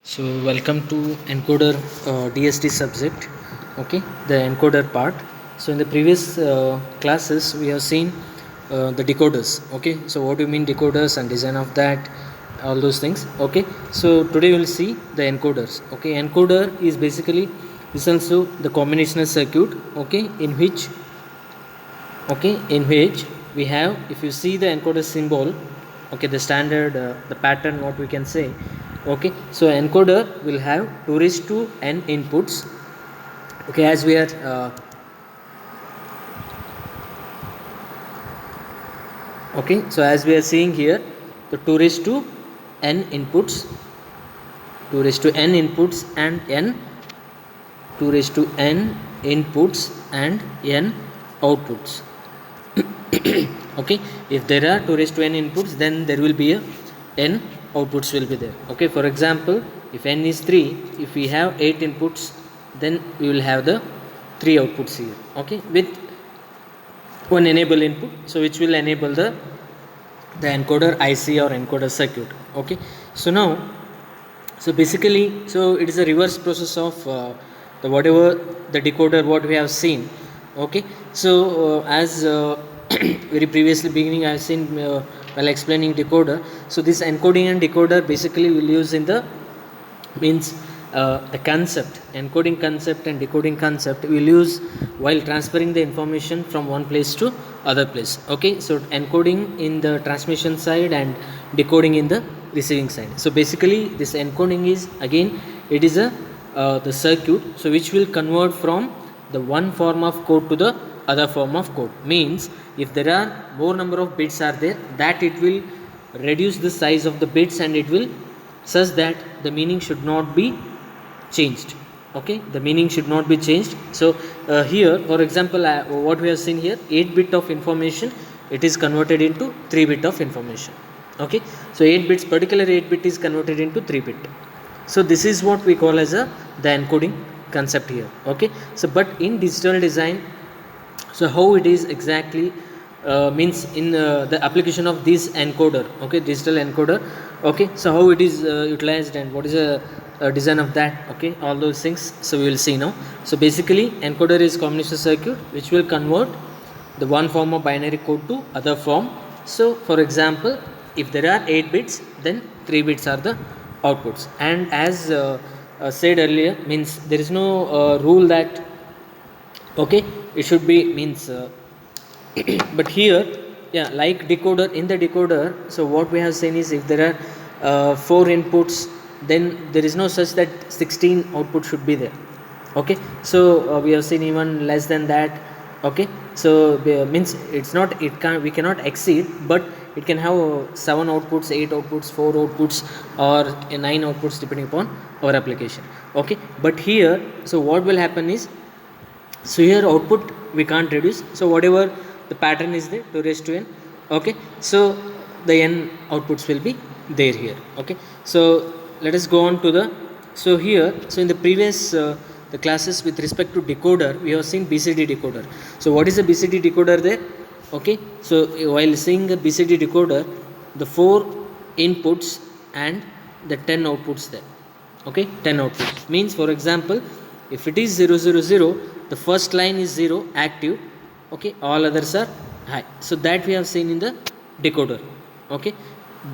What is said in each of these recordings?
So welcome to encoder DST subject. Okay, the encoder part. So in the previous classes we have seen the decoders. Okay, so what do you mean decoders and design of that, all those things. Okay, so today we will see the encoders. Okay, encoder is basically listens to the combinational circuit. Okay, in which we have, if you see the encoder symbol, okay, the standard the pattern, what we can say. Okay, so encoder will have 2 raised to n inputs. Okay, as we are okay, so as we are seeing here, the 2 raised to n inputs, 2 raised to n inputs and n 2 raised to n inputs and n outputs. Okay, if there are 2 raised to n inputs, then there will be a n outputs will be there. Okay, for example, if n is 3, if we have 8 inputs, then we will have the 3 outputs here. Okay, with one enable input, so which will enable the encoder IC or encoder circuit. Okay, so now, so basically, so it is a reverse process of the whatever the decoder what we have seen. Okay, so as very previously beginning I have seen while explaining decoder. So this encoding and decoder basically will use in the means the concept, encoding concept and decoding concept will use while transferring the information from one place to other place. Okay, so encoding in the transmission side and decoding in the receiving side. So basically this encoding is, again, it is a the circuit, so which will convert from the one form of code to the other form of code. Means if there are more number of bits are there, that it will reduce the size of the bits and it will such that the meaning should not be changed. Okay, the meaning should not be changed. So here, for example, what we have seen here, 8 bit of information, it is converted into 3 bit of information. Okay, so 8 bits, particular 8 bit is converted into 3 bit. So this is what we call as the encoding concept here. Okay, so but in digital design, so how it is exactly means in the application of this encoder, okay, digital encoder. Okay, so how it is utilized and what is a design of that. Okay, all those things, so we will see now. So basically encoder is combination circuit which will convert the one form of binary code to other form. So for example, if there are 8 bits, then 3 bits are the outputs. And as said earlier, means there is no rule that, okay, it should be means but here, yeah, like decoder, in the decoder, so what we have seen is if there are 4 inputs, then there is no such that 16 output should be there. Okay, so we have seen even less than that. Okay, so means it's not, it can, we cannot exceed, but it can have 7 outputs, 8 outputs, 4 outputs, or 9 outputs depending upon our application. Okay, but here, so what will happen is, so here output we can't reduce, so whatever the pattern is there, 2 raised to n. Okay, so the n outputs will be there here. Okay, so let us go on to the, so here, so in the previous the classes with respect to decoder, we have seen BCD decoder. So what is a BCD decoder there? Okay, so while seeing a BCD decoder, the 4 inputs and the 10 outputs there. Okay, 10 outputs means, for example, if it is 0 0 0, the first line is 0 active. Okay, all others are high. So that we have seen in the decoder. Okay,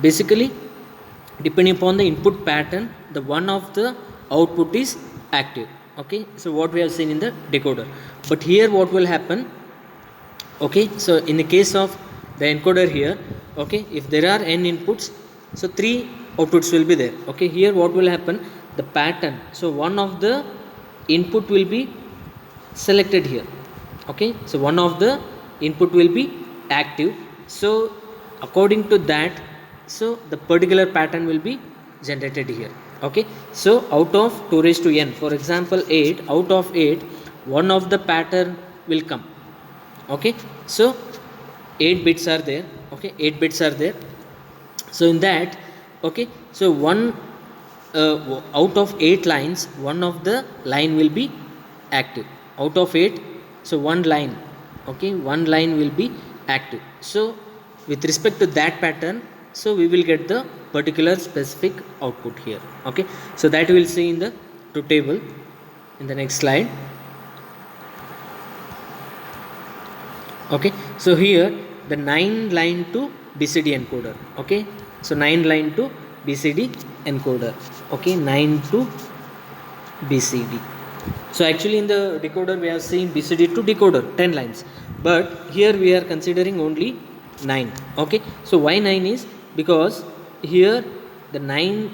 basically depending upon the input pattern, the one of the output is active. Okay, so what we have seen in the decoder. But here what will happen, okay, so in the case of the encoder here, okay, if there are n inputs, so 3 outputs will be there. Okay, here what will happen, the pattern, so one of the input will be selected here. Okay, so one of the input will be active, so according to that, so the particular pattern will be generated here. Okay, so out of 2 raised to n, for example 8, out of 8, one of the pattern will come. Okay, so 8 bits are there. Okay, 8 bits are there. So in that, okay, so one out of 8 lines, one of the line will be active. Out of 8, so one line, okay, one line will be active. So with respect to that pattern, so we will get the particular specific output here. Okay, so that we will see in the truth table in the next slide. Okay, so here the 9 line to BCD encoder. Okay, so 9 line to BCD encoder. Okay, 9 to BCD. So actually in the decoder we have seen BCD to decoder 10 lines, but here we are considering only 9. Okay, so why 9 is because here the 9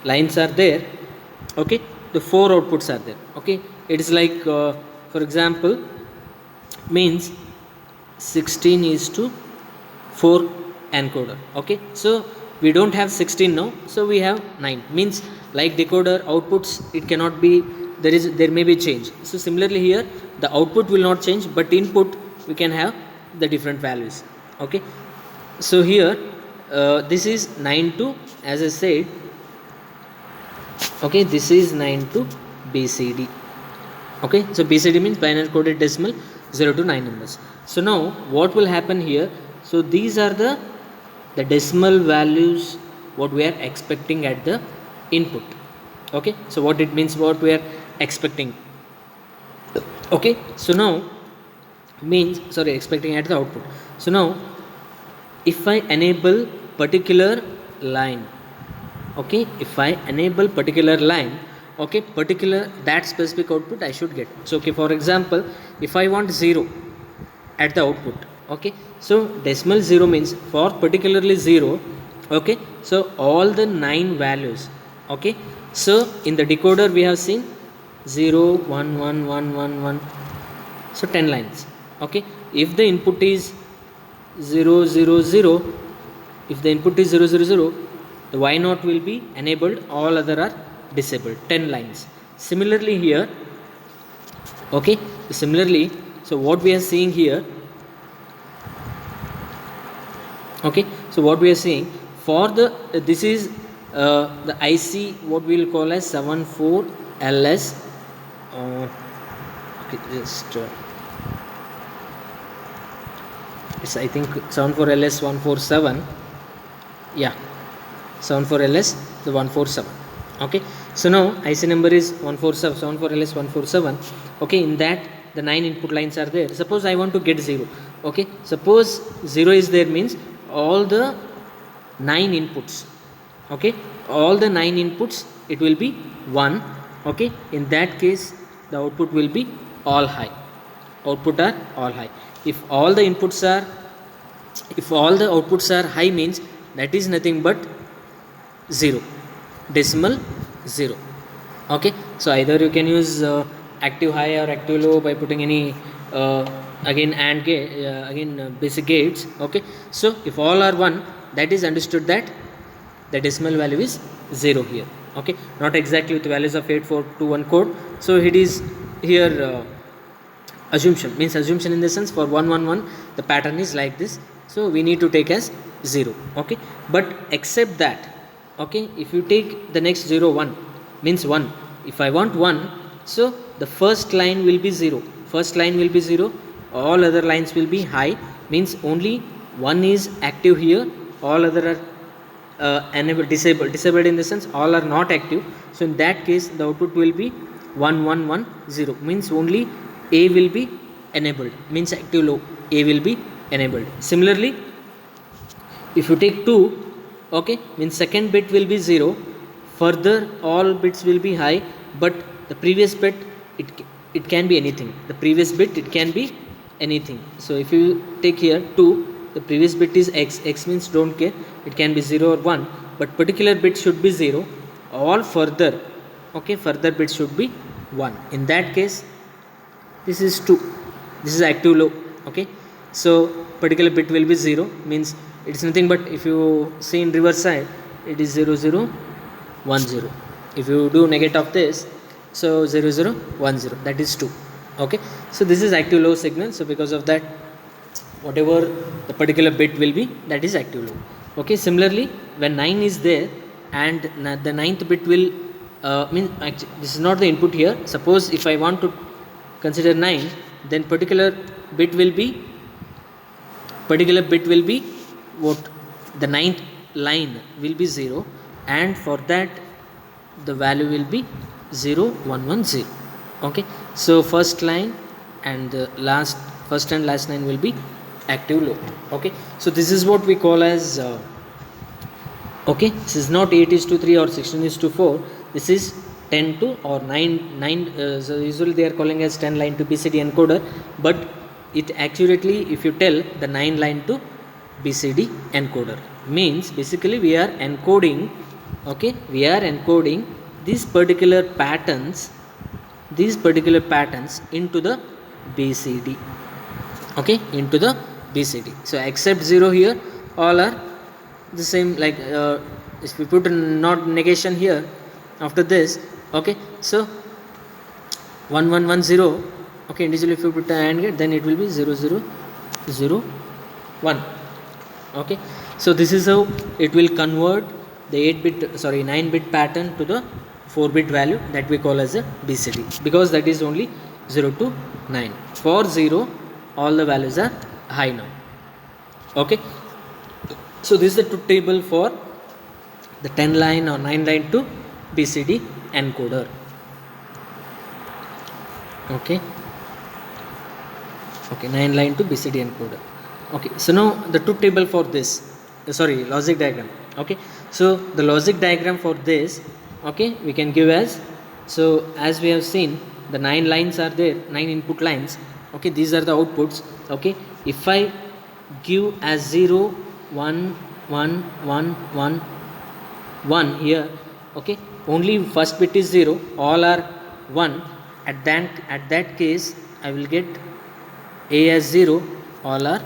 lines are there. Okay, the 4 outputs are there. Okay, it is like for example means 16 is to 4 encoder. Okay, so we don't have 16 now, so we have 9, means like decoder outputs it cannot be, there may be change. So similarly here the output will not change, but input we can have the different values. Okay, so here this is 9 to, as I said, okay, this is 9 to BCD. Okay, so BCD means binary coded decimal 0 to 9 numbers. So now what will happen here, so these are the decimal values what we are expecting at the input. Okay, so what it means, what we are expecting. Okay, so now means, sorry, expecting at the output. So now if I enable particular line, okay, if I enable particular line, okay, particular that specific output I should get. So okay, for example if I want 0 at the output, okay, so decimal 0 means for particularly 0. Okay, so all the 9 values. Okay, so in the decoder we have seen 0 1 1 1 1 1, so 10 lines. Okay, if the input is 0 0 0, if the input is 0 0 0, the Y naught will be enabled, all other are disabled, 10 lines. Similarly here, okay, similarly, so what we are seeing here, okay, so what we are seeing for the this is the IC what we will call as 74LS. Okay, just it's I think 74LS 147. Yeah, 74LS the 147. Okay, so now IC number is 147, 74LS 147. Okay, in that the 9 input lines are there. Suppose I want to get 0. Okay, suppose 0 is there means all the 9 inputs, okay, all the 9 inputs it will be 1. Okay, in that case the output will be all high, output are all high. If all the inputs are, if all the outputs are high means that is nothing but 0, decimal 0. Okay, so either you can use active high or active low by putting any again AND gate, again basic gates. Okay, so if all are 1, that is understood that the decimal value is 0 here. Okay, not exactly with values of 8421 code. So it is here assumption, means assumption in the sense for 111 the pattern is like this, so we need to take as 0. Okay, but except that, okay, if you take the next 0 1 means 1, if I want 1, so the first line will be 0, first line will be 0, all other lines will be high, means only 1 is active here, all other are enabled, disabled in the sense all are not active. So in that case the output will be 1 1 1 0, means only A will be enabled, means active low, A will be enabled. Similarly if you take 2, okay, means second bit will be 0, further all bits will be high, but the previous bit it can be anything, the previous bit it can be anything. So if you take here 2, the previous bit is x means don't care, it can be 0 or 1, but particular bit should be 0, all further, okay, further bit should be 1. In that case this is 2, this is active low. Okay, so particular bit will be 0, means it is nothing but, if you see in reverse side it is 0 0 1 0, if you do negate of this, so 0 0 1 0, that is 2. Okay, so this is active low signal, so because of that whatever the particular bit will be, that is active low. Okay, similarly when 9 is there and the 9th bit will mean actually this is not the input here, suppose if I want to consider 9, then particular bit will be what, the 9th line will be 0, and for that the value will be 0 1 1 0. Okay, so first line and the first and last line will be active low. Okay, so this is what we call as okay, this is not 8 is to 3 or 16 is to 4, this is 10 to or 9 so usually they are calling as 10 line to BCD encoder, but it accurately, if you tell, the 9 line to BCD encoder means basically we are encoding, okay, we are encoding these particular patterns into the BCD, okay, into the BCD. So except 0 here, all are the same, like if we put a not negation here after this, okay, so 1 1 1 0, okay, individually if you put an AND gate, then it will be 0 0 0 1. Okay, so this is how it will convert the 9-bit pattern to the 4-bit value that we call as a BCD, because that is only 0 to 9. For 0, all the values are high now. Okay, so this is the truth table for the 10 line or 9 line to BCD encoder. Okay, 9 line to BCD encoder. Okay, so now the truth table for this, logic diagram. Okay, so the logic diagram for this, okay, we can give as, so as we have seen, the 9 lines are there, 9 input lines. Okay, these are the outputs. Okay, if I give as 0 1 1 1 1 1 here, okay, only first bit is 0, all are 1, at that case I will get A as 0, all are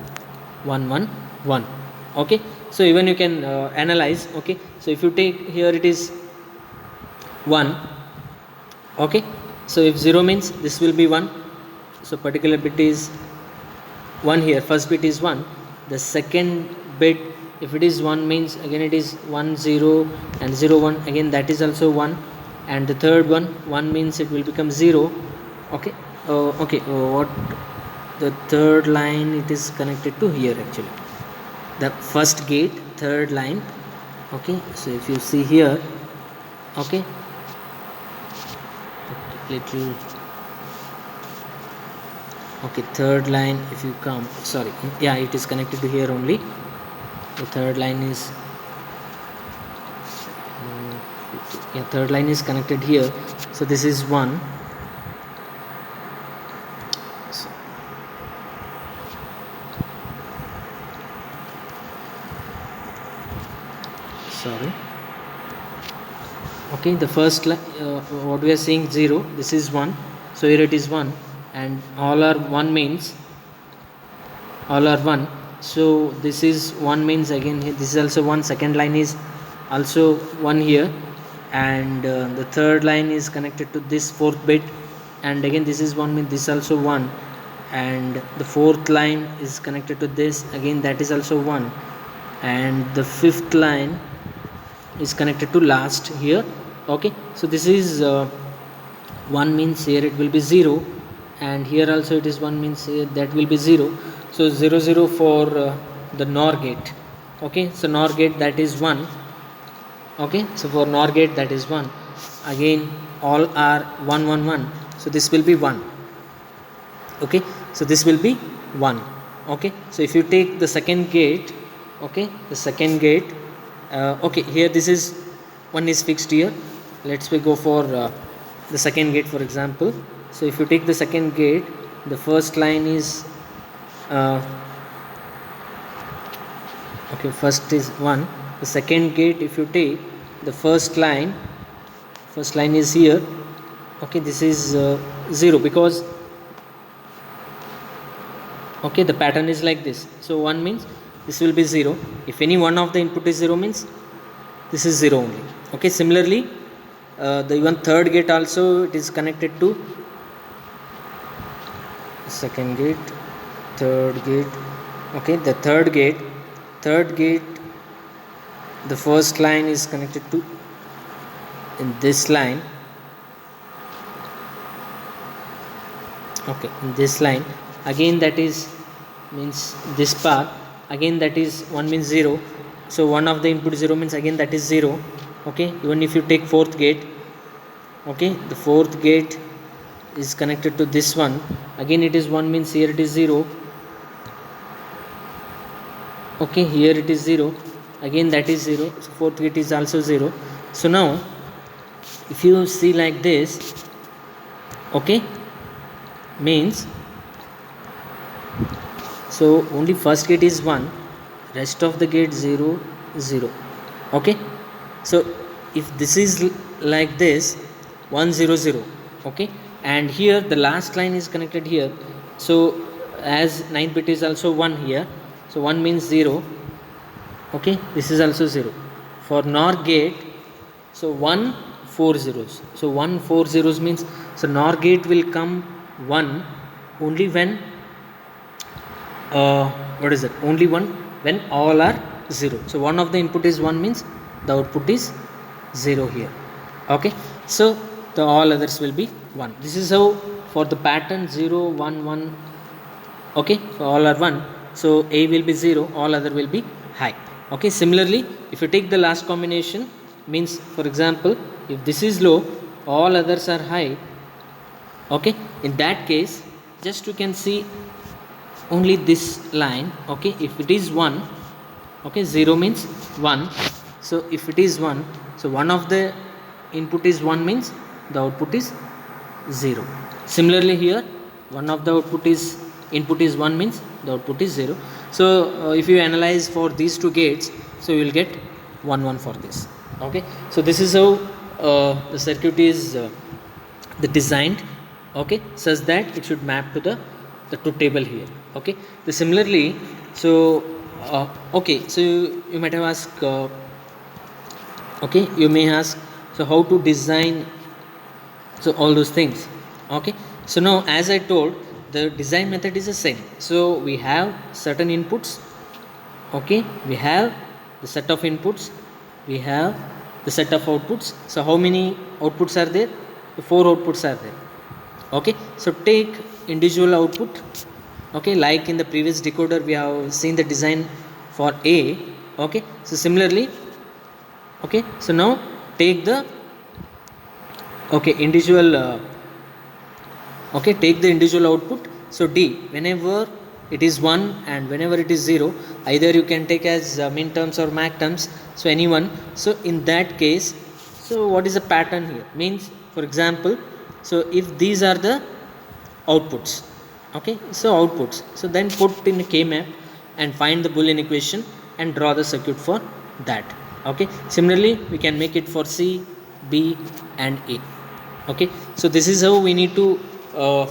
1 1 1. Okay, so even you can analyze. Okay, so if you take here, it is 1. Okay, so if 0 means this will be 1, so particular bit is 1 here, first bit is 1, the second bit, if it is 1 means again it is 1 0 and 0 1, again that is also 1, and the third one 1 means it will become 0. Okay, what the third line, it is connected to here, actually the first gate, third line. Okay, so if you see here, okay, little, okay, third line, if you come, yeah, it is connected to here only. The third line is third line is connected here, so this is 1. Okay, the first line, what we are seeing 0, this is 1, so here it is 1, and all are 1 means all are 1, so this is 1 means again here, this is also 1, second line is also 1 here, and the third line is connected to this fourth bit, and again this is 1 means this also 1, and the fourth line is connected to this, again that is also 1, and the fifth line is connected to last here. Okay, so this is 1 means here it will be 0, and here also it is 1 means that will be 0, so 0 0 for the NOR gate. Okay, so NOR gate, that is 1. Okay, so for NOR gate, that is 1, again all are 1 1 1, so this will be 1. Okay, so this will be 1. Okay, so if you take the second gate, okay, the second gate, okay, here this is 1 is fixed here, let's we go for the second gate, for example. So if you take the second gate, the first line is okay, first is 1, the second gate, if you take the first line is here. Okay, this is 0, because okay, the pattern is like this, so 1 means this will be 0, if any one of the input is 0 means this is 0 only. Okay, similarly the even third gate also, it is connected to second gate, third gate. Okay, the third gate, the first line is connected to in this line. Okay, in this line, again that is means this part, again that is 1 means 0, so one of the input 0 means again that is 0. Okay, even if you take fourth gate, okay, the fourth gate is connected to this one, again it is 1 means here it is 0. Okay, here it is 0, again that is 0, so fourth gate is also 0. So now if you see like this, okay, means so only first gate is 1, rest of the gate 0 0. Okay, so if this is like this 1 0 0, okay, and here the last line is connected here, so as 9th bit is also 1 here, so 1 means 0. Okay, this is also 0 for NOR gate. So 1 4 zeros, so 1 4 zeros means, so NOR gate will come 1 only when what is it, only one when all are 0. So one of the input is 1 means the output is 0 here. Okay, so the all others will be 1. This is how for the pattern 0 1 1. Okay, so all are 1, so A will be 0, all other will be high. Okay, similarly if you take the last combination, means for example if this is low, all others are high. Okay, in that case just you can see only this line. Okay, if it is 1, okay, 0 means 1, so if it is 1, so one of the input is 1 means the output is 0. Similarly here one of the input is 1 means the output is 0. So if you analyze for these two gates, so you will get 1 1 for this. Okay, so this is how the circuit is the designed, okay, such that it should map to the truth table here. Okay, so similarly, so okay, so you might have asked, okay, you may ask, so how to design, so all those things. Okay, so now as I told, the design method is the same. So we have certain inputs, okay, we have the set of inputs, we have the set of outputs. So how many outputs are there? 4 outputs are there. Okay, so take individual output. Okay, like in the previous decoder we have seen the design for A. Okay, so similarly, okay, so now take the individual okay, take the individual output. So D, whenever it is 1 and whenever it is 0, either you can take as min terms or max terms, so anyone. So in that case, so what is the pattern here? Means for example, so if these are the outputs, okay, so outputs, so then put in a K-map and find the Boolean equation and draw the circuit for that. Okay, similarly we can make it for C, B and A. Okay, so this is how we need to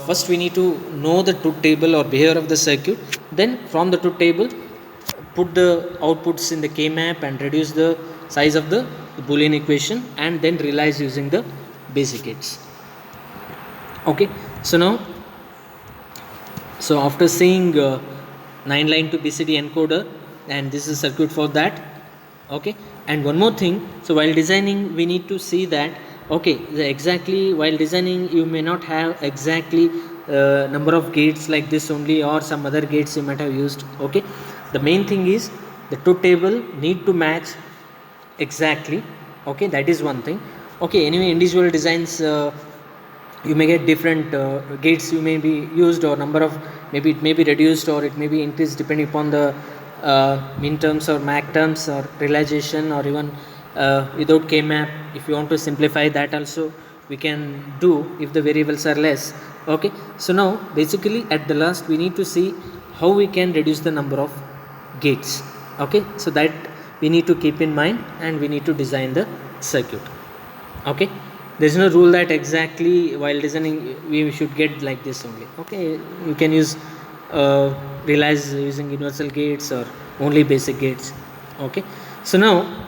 first we need to know the truth table or behavior of the circuit, then from the truth table put the outputs in the K-map and reduce the size of the Boolean equation and then realize using the basic gates. Okay, so now, so after seeing 9-line to BCD encoder, and this is circuit for that. Okay, and one more thing, so while designing we need to see that, okay, exactly while designing you may not have exactly number of gates like this only, or some other gates you might have used. Okay, the main thing is the truth table need to match exactly. Okay, that is one thing. Okay, anyway, individual designs you may get different gates you may be used, or number of, maybe it may be reduced or it may be increased depending upon the min terms or max terms or realization, or even without K-map if you want to simplify that also we can do if the variables are less. Okay, so now basically at the last we need to see how we can reduce the number of gates. Okay, so that we need to keep in mind and we need to design the circuit. Okay, there is no rule that exactly while designing we should get like this only. Okay, you can use realize using universal gates or only basic gates. Okay, so now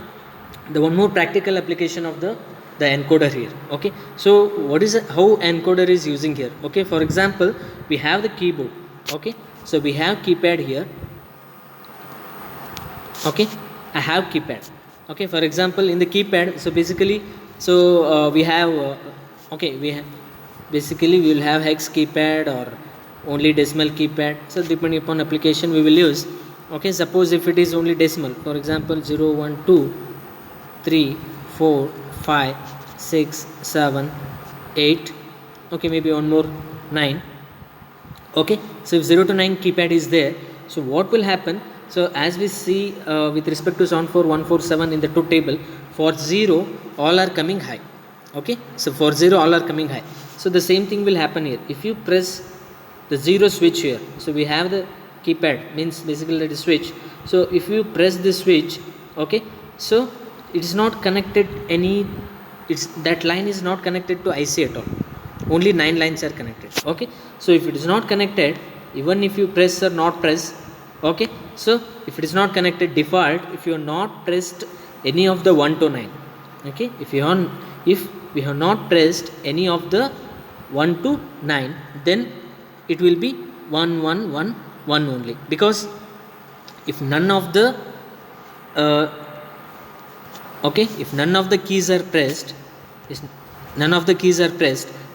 the one more practical application of the encoder here. Okay, so what is how encoder is using here? Okay, for example we have the keyboard. Okay, so we have keypad here. Okay, I have keypad. Okay, for example in the keypad, so basically, so we have okay, we have basically we will have hex keypad or only decimal keypad, so depending upon application we will use. Okay, suppose if it is only decimal, for example 0 1 2 3 4 5 6 7 8, okay, maybe one more 9. Okay, so if 0 to 9 keypad is there, so what will happen? So as we see with respect to 74147 in the truth table, for 0 all are coming high. Okay, so for 0 all are coming high. So the same thing will happen here. If you press the 0 switch here, so we have the keypad, means basically that is switch. So if you press this switch, okay, so it is not connected any, it's that line is not connected to IC at all. Only 9 lines are connected. Okay, so if it is not connected, even if you press or not press, okay, so if it is not connected, default, if you are not pressed any of the 1 to 9, okay, if we have not pressed any of the 1 to 9, then it will be 1 1 1 1 only, because if none of the okay, if none of the keys are pressed,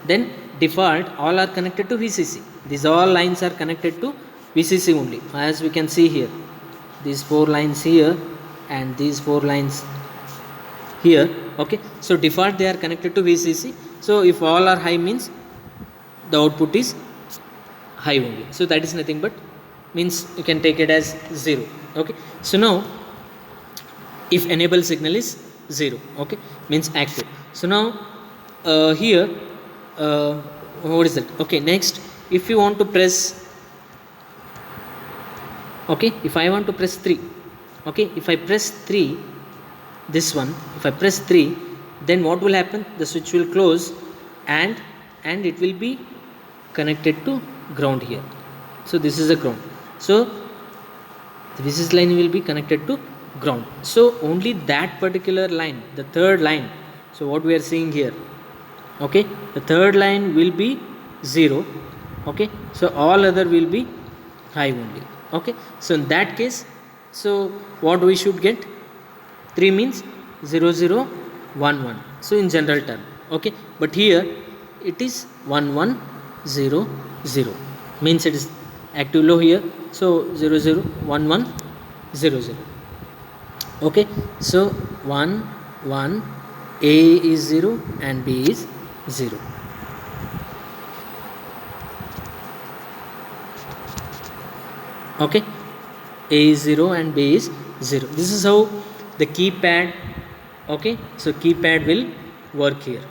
then default all are connected to VCC. These all lines are connected to VCC only, as we can see here, these 4 lines here and these 4 lines here. Okay, so default they are connected to VCC. So if all are high, means the output is high only. So that is nothing but, means you can take it as 0. Okay, so now if enable signal is 0, okay, means active. So now here what is that? Okay, next, if you want to press, okay, if I want to press 3, okay, if I press 3, this one, if I press 3, then what will happen? The switch will close and it will be connected to ground here. So this is a ground, so this is line will be connected to ground. So only that particular line, the third line, so what we are seeing here, okay, the third line will be 0, okay, so all other will be high only. Okay, so in that case, so what we should get? 3 means 0 0 1 1, so in general term. Okay, but here it is 1 1 0 0, means it is active low here, so 0 0 1 1 0 0. Okay, so 1 1, A is 0 and B is 0. Okay, A is 0 and B is 0. This is how the keypad, okay, so keypad will work here.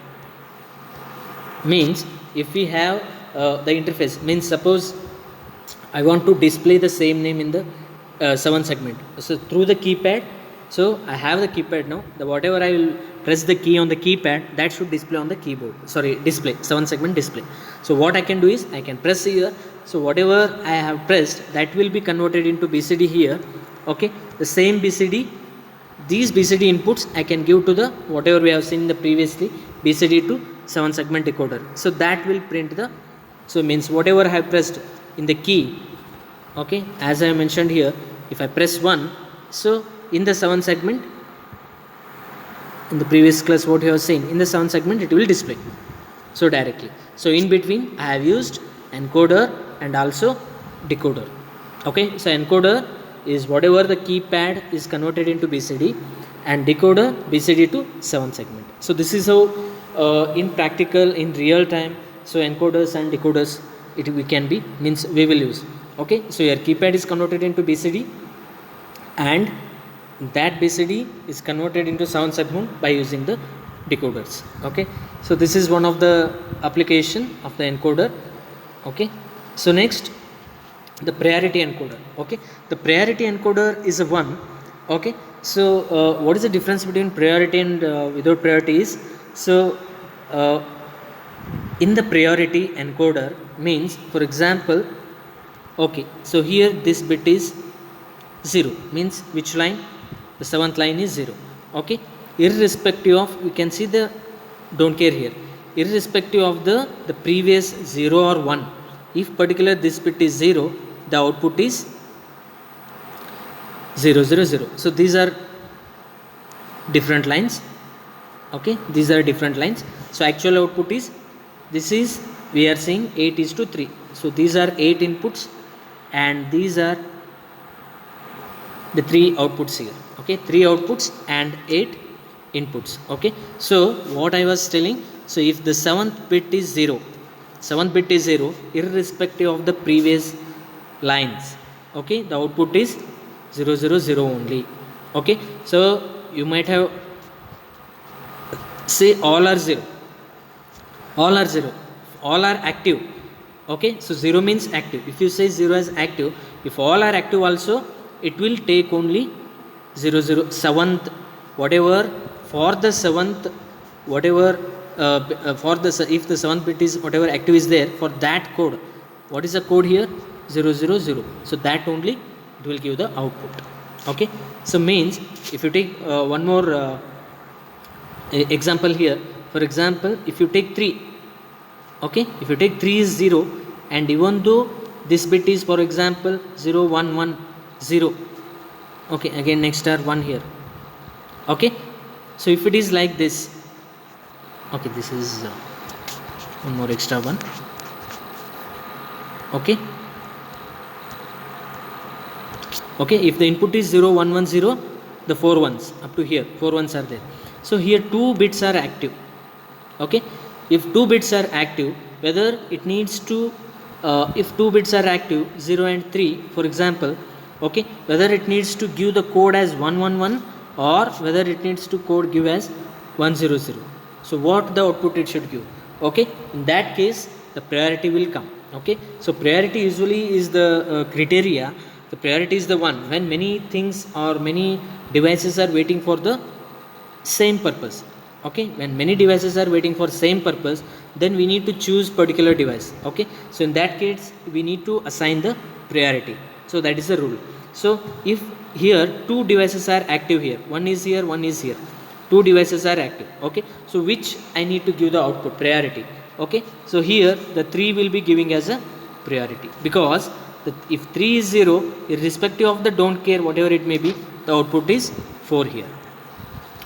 Means if we have the interface, means suppose I want to display the same name in the 7 segment, so through the keypad, so I have the keypad now, the whatever I will press the key on the keypad, that should display on the keyboard, sorry, display 7 segment display. So what I can do is I can press here, so whatever I have pressed, that will be converted into BCD here. Okay, the same BCD, these BCD inputs I can give to the whatever we have seen in the previously, BCD to 7 segment decoder, so that will print the, so means whatever I have pressed in the key, okay, as I mentioned here, if I press 1, so in the 7 segment, in the previous class what you have seen, in the 7 segment it will display, so directly. So in between I have used encoder and also decoder. Okay, so encoder is whatever the keypad is converted into BCD, and decoder BCD to 7 segment. So this is how in practical, in real time, so encoders and decoders we can be, means we will use. Okay, so your keypad is converted into BCD and that BCD is converted into 7 segment by using the decoders. Okay, so this is one of the application of the encoder. Okay, so next, the priority encoder. Okay, the priority encoder is a one. Okay, so what is the difference between priority and without priority is, so in the priority encoder means, for example, okay, so here this bit is 0, means which line? The 7th line is 0. Okay, irrespective of, we can see the, don't care here, irrespective of the previous 0 or 1, if particular this bit is 0, the output is 0 0 0. So these are different lines. Okay, these are different lines. So actual output is, this is, we are saying 8:3. So these are 8 inputs and these are the 3 outputs here. Okay, 3 outputs and 8 inputs. Okay, so what I was telling, so if the 7th bit is 0, 7th bit is 0 irrespective of the previous lines. Okay, the output is 0 0 0 only. Okay, so you might have say all are 0, all are 0, all are active. Okay, so 0 means active. If you say 0 as active, if all are active also, it will take only 0 0 7th, whatever for the 7th, whatever for the if the 7th bit is whatever active is there for that code, what is the code here? 0 0 0. So that only it will give the output. Okay, so means if you take one more example here, for example if you take 3, okay, if you take 3 is 0, and even though this bit is for example 0 1 1 0, okay, again next are 1 here. Okay, so if it is like this, okay, this is one more extra one. Okay, okay, if the input is 0 1 1 0, the 4 ones up to here 4 ones are there. So here 2 bits are active. Okay, if 2 bits are active, whether it needs to if 2 bits are active 0 and 3 for example, okay, whether it needs to give the code as 111 or whether it needs to code give as 100. So what the output it should give? Okay, in that case the priority will come. Okay, so priority usually is the criteria. The priority is the one when many things or many devices are waiting for the same purpose. Okay, when many devices are waiting for same purpose, then we need to choose particular device. Okay, so in that case we need to assign the priority. So that is the rule. So if here 2 devices are active, here one is here, one is here, 2 devices are active. Okay, so which I need to give the output priority? Okay, so here the 3 will be giving as a priority, because if 3 is 0, irrespective of the don't care whatever it may be, the output is 4 here.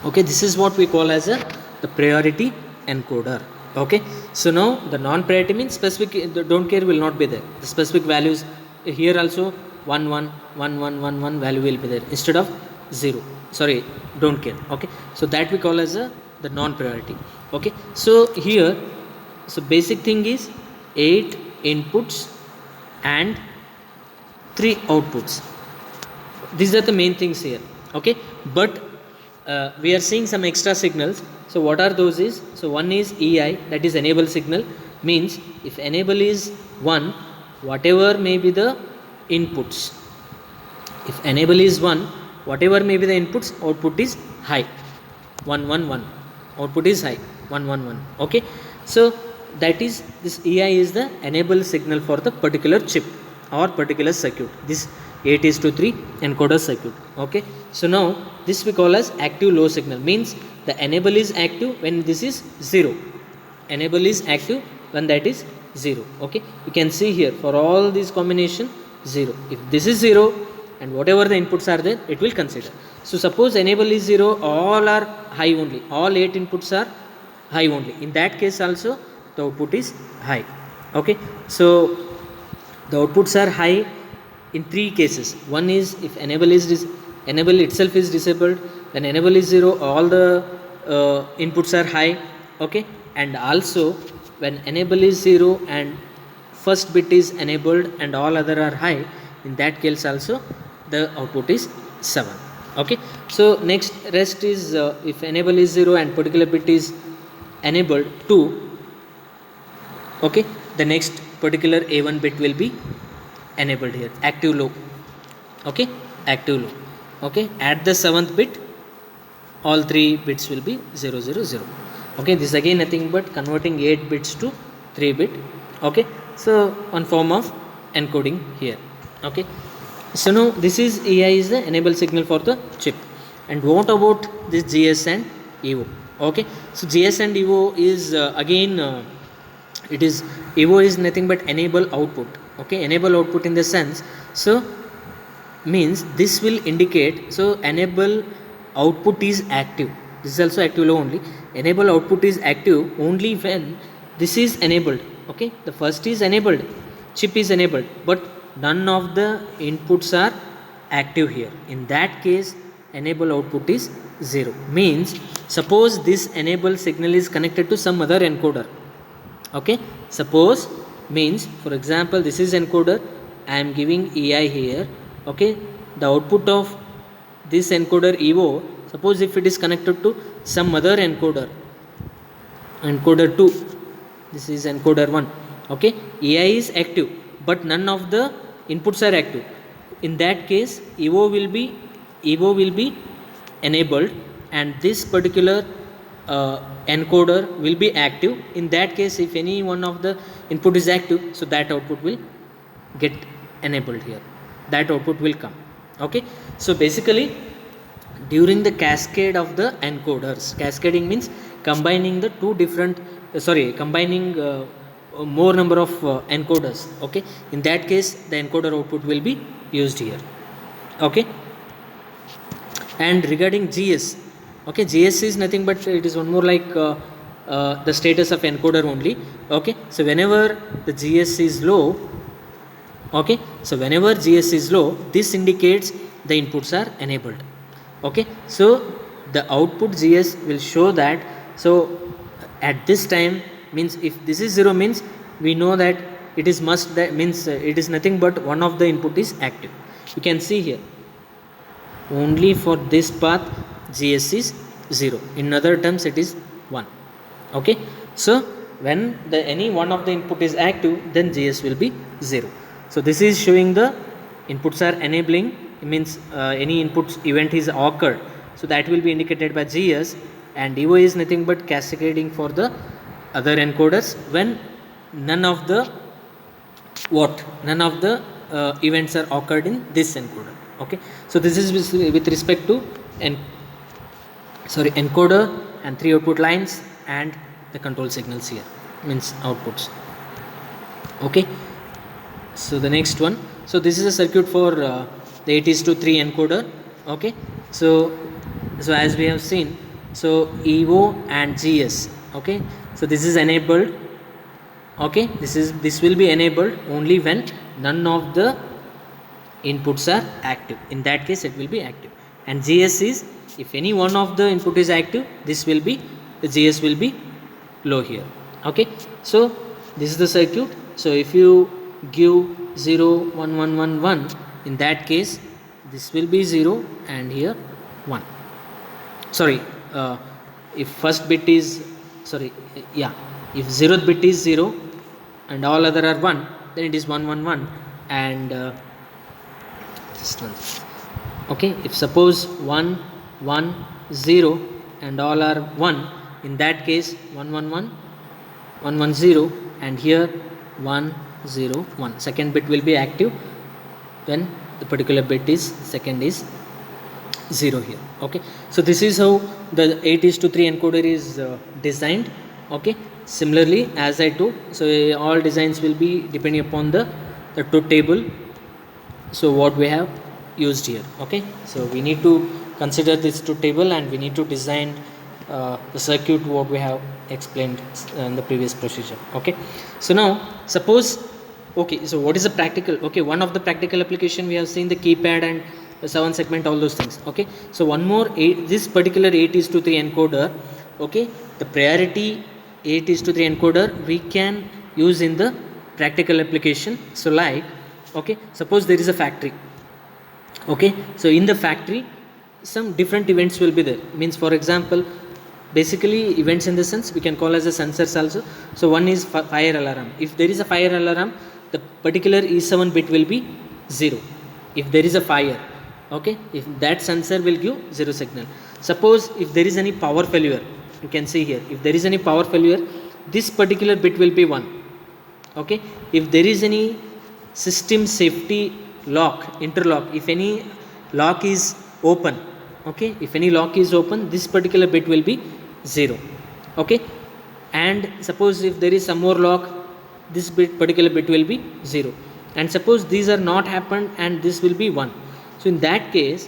Okay, this is what we call as the priority encoder. Okay, so now the non-priority means specific, the don't care will not be there. The specific values here also 1 1 1 1 1 1 value will be there instead of 0, sorry, don't care. Okay, so that we call as the non-priority. Okay, so here, so basic thing is 8 inputs and 3 outputs. These are the main things here. Okay, but we are seeing some extra signals. So what are those is, so one is EI, that is enable signal, means if enable is 1, whatever may be the inputs, if enable is 1, whatever may be the inputs, output is high, 1 1 1, output is high, 1 1 1. Okay, so that is, this EI is the enable signal for the particular chip or particular circuit, this 8 is to 3 encoder circuit. Okay, so now this we call as active low signal, means the enable is active when this is 0, enable is active when that is 0. Okay, you can see here for all these combination 0. If this is 0 and whatever the inputs are there, it will consider. So suppose enable is 0, all are high only, all 8 inputs are high only, in that case also the output is high. Okay, so the outputs are high in 3 cases. One is if enable is enable itself is disabled, then enable is 0, all the inputs are high. Okay, and also when enable is 0 and first bit is enabled and all other are high, in that case also the output is 7. Okay, so next rest is if enable is 0 and particular bit is enabled 2, okay, the next particular A1 bit will be enabled here, active low. Okay, active low. Okay, at the 7th bit all 3 bits will be 0 0 0. Okay, this is again nothing but converting 8 bits to 3 bit. Okay, so one form of encoding here. Okay, so now this is EI is the enable signal for the chip. And what about this GS and EVO? Okay, so GS and EVO is again it is, EVO is nothing but enable output. Okay, enable output in the sense, so means this will indicate, so enable output is active, this is also active low only, enable output is active only when this is enabled. Okay, the first is enabled, chip is enabled, but none of the inputs are active here. In that case, enable output is 0. Means suppose this enable signal is connected to some other encoder. Okay, suppose means for example this is encoder, I am giving EI here. Okay, the output of this encoder EVO, suppose if it is connected to some other encoder, encoder 2, this is encoder 1. Okay, EI is active but none of the inputs are active. In that case EVO will be enabled and this particular encoder will be active. In that case, if any one of the input is active, so that output will get enabled here, that output will come. Okay, so basically during the cascade of the encoders, cascading means combining the two different combining more number of encoders. Okay, in that case the encoder output will be used here. Okay, and regarding GS, okay, GS is nothing but it is one more like the status of encoder only. Okay, so whenever the GS is low, okay, so whenever GS is low, this indicates the inputs are enabled. Okay, so the output GS will show that. So at this time means if this is 0 means we know that it is must, that means it is nothing but one of the input is active. You can see here only for this path GS is 0, in other terms it is 1. Okay, so when the any one of the input is active, then GS will be 0. So this is showing the inputs are enabling, it means any inputs event is occurred, so that will be indicated by GS, and EVO is nothing but cascading for the other encoders when none of the events are occurred in this encoder. Okay, so this is with respect to encoder and 3 output lines and the control signals here, means outputs. Okay, so the next one, so this is a circuit for the 8:3 encoder. Okay, so as we have seen, so EVO and GS. Okay, so this is enabled. Okay, this will be enabled only when none of the inputs are active. In that case it will be active. And GS is if any one of the input is active, this will be, the GS will be low here. Okay, so this is the circuit. So if you give 0 1 1 1 1, in that case this will be 0 and here 1. If first bit is if 0th bit is 0 and all other are 1, then it is 1 1 1 and just one. Okay, if suppose 1 1 0 and all are 1, in that case 1 1 1 1 1 0 and here 1 0 1, second bit will be active when the particular bit is second is 0 here. Okay, so this is how the 8:3 encoder is designed. Okay, similarly as I told, so all designs will be depending upon the truth table, so what we have used here. Okay, so we need to consider this truth table and we need to design the circuit what we have explained in the previous procedure. Okay, so now suppose, okay, so what is the practical, okay, one of the practical application we have seen the keypad and the 7 segment, all those things. Okay, so one more, this particular 8:3 encoder, okay, the priority 8:3 encoder we can use in the practical application. So like, okay, suppose there is a factory. Okay, so in the factory some different events will be there, means for example basically events in the sense we can call as a sensors also. So one is fire alarm. If there is a fire alarm, the particular E7 bit will be 0 if there is a fire. Okay, if that sensor will give 0 signal. Suppose if there is any power failure, you can see here, if there is any power failure, this particular bit will be 1. Okay, if there is any system safety lock, interlock, if any lock is open, okay, if any lock is open, this particular bit will be 0. Okay, and suppose if there is some more lock, this particular bit will be 0, and suppose these are not happened and this will be 1. So in that case,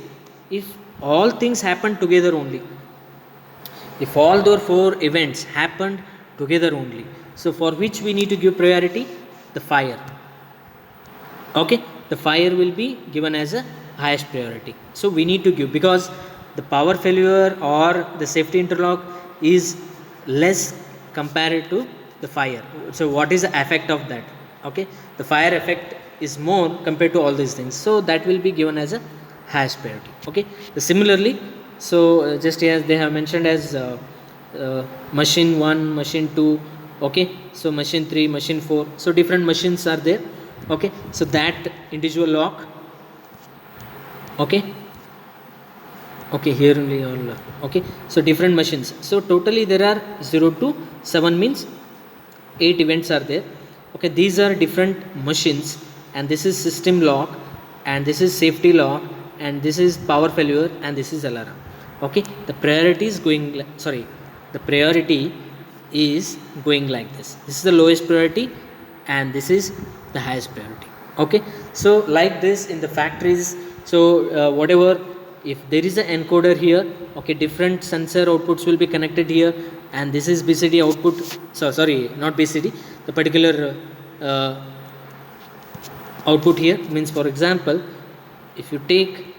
if all things happen together only, if all those 4 events happened together only, so for which we need to give priority? The fire. Okay, the fire will be given as a highest priority. So we need to give, because the power failure or the safety interlock is less compared to the fire. So what is the effect of that? Okay, the fire effect is more compared to all these things, so that will be given as a highest priority. Okay, so similarly, so just as they have mentioned as machine 1, machine 2, okay, so machine 3, machine 4, so different machines are there. Okay, so that individual lock, okay, okay, here only all, okay, so different machines, so totally there are 0 to 7 means 8 events are there. Okay, these are different machines, and this is system lock, and this is safety lock, and this is power failure, and this is alarm. Okay, the priority is going sorry, the priority is going like this. This is the lowest priority, and this is the highest priority. Okay, so like this in the factories, so whatever, if there is an encoder here, okay, different sensor outputs will be connected here, and this is BCD output, so sorry, not BCD, the particular output here means, for example, if you take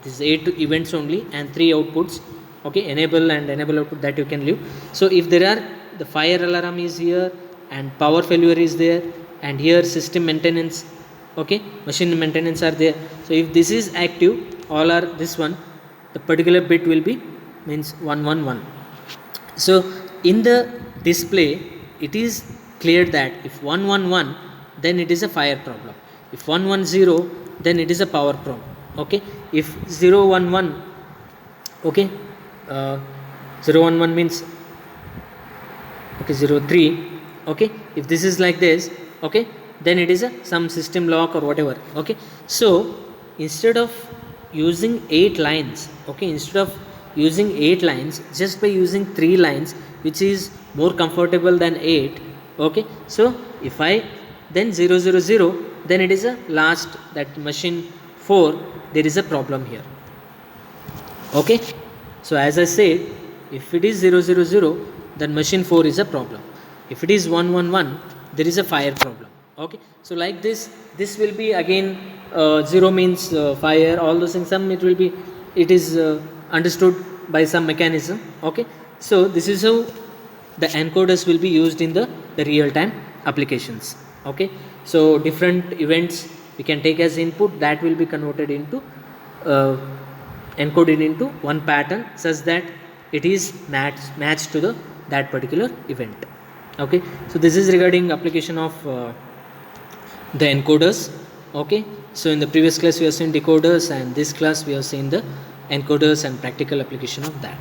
this 8 events only and 3 outputs, okay, enable and enable output, that you can leave. So if there are, the fire alarm is here, and power failure is there, and here system maintenance, okay, machine maintenance are there. So if this is active, all are this one, the particular bit will be means 111. So in the display it is clear that if 111, then it is a fire problem. If 110, then it is a power problem. Okay, if 011, okay, 011 means, okay, 03, okay, if this is like this, okay, then it is a some system lock or whatever. Okay, so instead of using 8 lines, okay, instead of using 8 lines, just by using 3 lines, which is more comfortable than 8. Okay, so if I then 000, then it is a last, that machine 4, there is a problem here. Okay, so as I said, if it is 000, then machine 4 is a problem. If it is 111, there is a fire problem. Okay, so like this will be again 0 means fire, all those things, some it will be, it is understood by some mechanism. Okay, so this is how the encoders will be used in the real time applications. Okay, so different events we can take as input, that will be converted into encoded into one pattern, such that it is matched to the that particular event. Okay, so this is regarding application of the encoders. Okay, so in the previous class we have seen decoders, and this class we have seen the encoders and practical application of that.